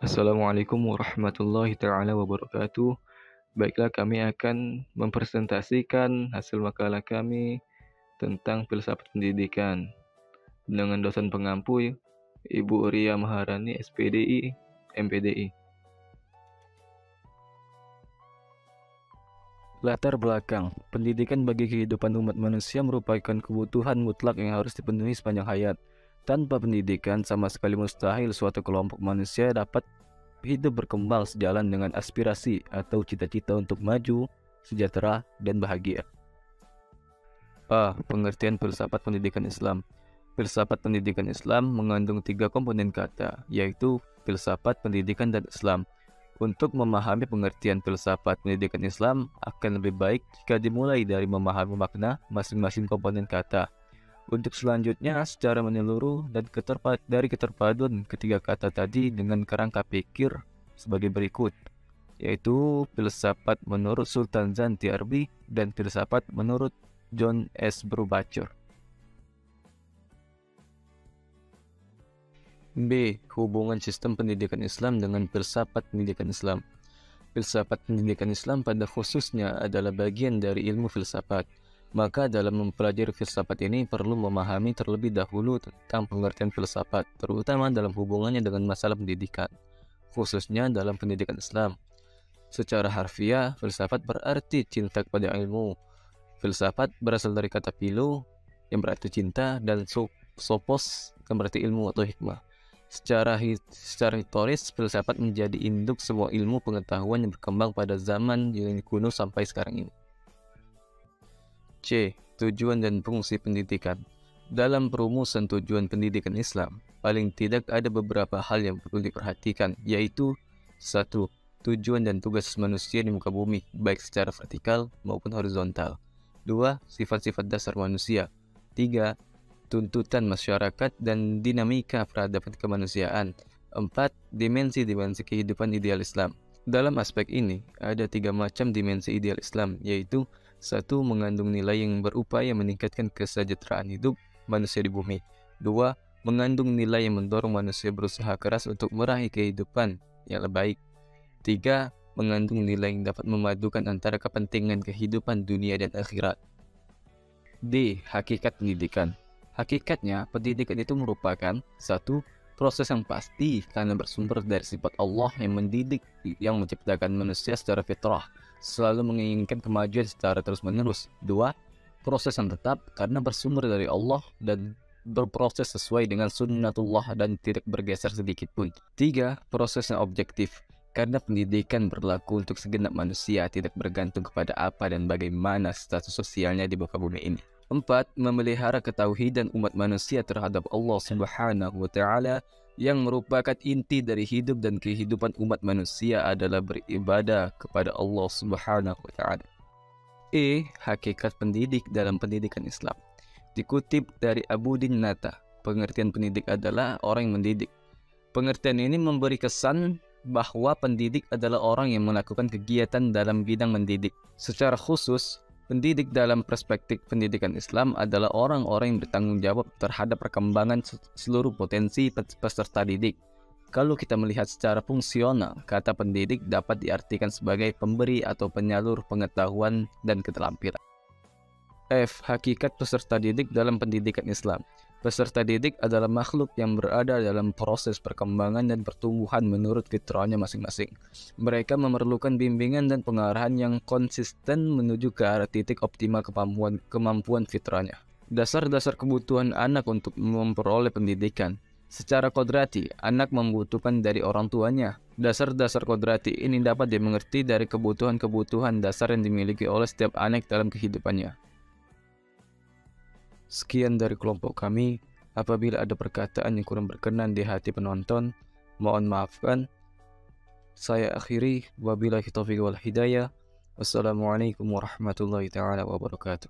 Assalamualaikum warahmatullahi taala wabarakatuh. Baiklah, kami akan mempresentasikan hasil makalah kami tentang filsafat pendidikan dengan dosen pengampu Ibu Ria Maharani, SPDI, MPDI. Latar belakang pendidikan bagi kehidupan umat manusia merupakan kebutuhan mutlak yang harus dipenuhi sepanjang hayat. Tanpa pendidikan, sama sekali mustahil suatu kelompok manusia dapat hidup berkembang sejalan dengan aspirasi atau cita-cita untuk maju, sejahtera, dan bahagia. A. Pengertian filsafat pendidikan Islam. Filsafat pendidikan Islam mengandung 3 komponen kata, yaitu filsafat, pendidikan, dan Islam. Untuk memahami pengertian filsafat pendidikan Islam akan lebih baik jika dimulai dari memahami makna masing-masing komponen kata. Untuk selanjutnya, secara menyeluruh dan dari keterpaduan ketiga kata tadi dengan kerangka pikir sebagai berikut, yaitu filsafat menurut Sultan Zantiarbi dan filsafat menurut John S. Brubacher. B. Hubungan sistem pendidikan Islam dengan filsafat pendidikan Islam. Filsafat pendidikan Islam pada khususnya adalah bagian dari ilmu filsafat. Maka dalam mempelajari filsafat ini perlu memahami terlebih dahulu tentang pengertian filsafat, terutama dalam hubungannya dengan masalah pendidikan, khususnya dalam pendidikan Islam. Secara harfiah, filsafat berarti cinta kepada ilmu. Filsafat berasal dari kata philo yang berarti cinta dan sophos yang berarti ilmu atau hikmah. Secara historis, filsafat menjadi induk semua ilmu pengetahuan yang berkembang pada zaman yang kuno sampai sekarang ini. C. Tujuan dan fungsi pendidikan. Dalam perumusan tujuan pendidikan Islam, paling tidak ada beberapa hal yang perlu diperhatikan, yaitu 1. Tujuan dan tugas manusia di muka bumi, baik secara vertikal maupun horizontal. 2. Sifat-sifat dasar manusia. 3. Tuntutan masyarakat dan dinamika peradaban kemanusiaan. 4. Dimensi-dimensi kehidupan ideal Islam. Dalam aspek ini, ada 3 macam dimensi ideal Islam, yaitu 1. Mengandung nilai yang berupaya meningkatkan kesejahteraan hidup manusia di bumi. 2. Mengandung nilai yang mendorong manusia berusaha keras untuk meraih kehidupan yang lebih baik. 3. Mengandung nilai yang dapat memadukan antara kepentingan kehidupan dunia dan akhirat. D. Hakikat pendidikan. Hakikatnya, pendidikan itu merupakan 1. Proses yang pasti karena bersumber dari sifat Allah yang mendidik, yang menciptakan manusia secara fitrah, selalu menginginkan kemajuan secara terus-menerus. 2. Proses yang tetap karena bersumber dari Allah dan berproses sesuai dengan sunnatullah dan tidak bergeser sedikit pun. 3. Proses yang objektif karena pendidikan berlaku untuk segenap manusia, tidak bergantung kepada apa dan bagaimana status sosialnya di muka bumi ini. 4. Memelihara ketauhidan umat manusia terhadap Allah Subhanahu wa Ta'ala, yang merupakan inti dari hidup dan kehidupan umat manusia adalah beribadah kepada Allah Subhanahu wa Ta'ala. E. Hakikat pendidik dalam pendidikan Islam. Dikutip dari Abu Dinnata, pengertian pendidik adalah orang yang mendidik. Pengertian ini memberi kesan bahwa pendidik adalah orang yang melakukan kegiatan dalam bidang mendidik. Secara khusus, pendidik dalam perspektif pendidikan Islam adalah orang-orang yang bertanggung jawab terhadap perkembangan seluruh potensi peserta didik. Kalau kita melihat secara fungsional, kata pendidik dapat diartikan sebagai pemberi atau penyalur pengetahuan dan keterampilan. F. Hakikat peserta didik dalam pendidikan Islam. Peserta didik adalah makhluk yang berada dalam proses perkembangan dan pertumbuhan menurut fitrahnya masing-masing. Mereka memerlukan bimbingan dan pengarahan yang konsisten menuju ke arah titik optimal kemampuan fitrahnya. Dasar-dasar kebutuhan anak untuk memperoleh pendidikan. Secara kodrati, anak membutuhkan dari orang tuanya. Dasar-dasar kodrati ini dapat dimengerti dari kebutuhan-kebutuhan dasar yang dimiliki oleh setiap anak dalam kehidupannya. Sekian dari kelompok kami. Apabila ada perkataan yang kurang berkenan di hati penonton, mohon maafkan. Saya akhiri. Wabillahi taufiq wal hidayah. Wassalamualaikum warahmatullahi taala wabarakatuh.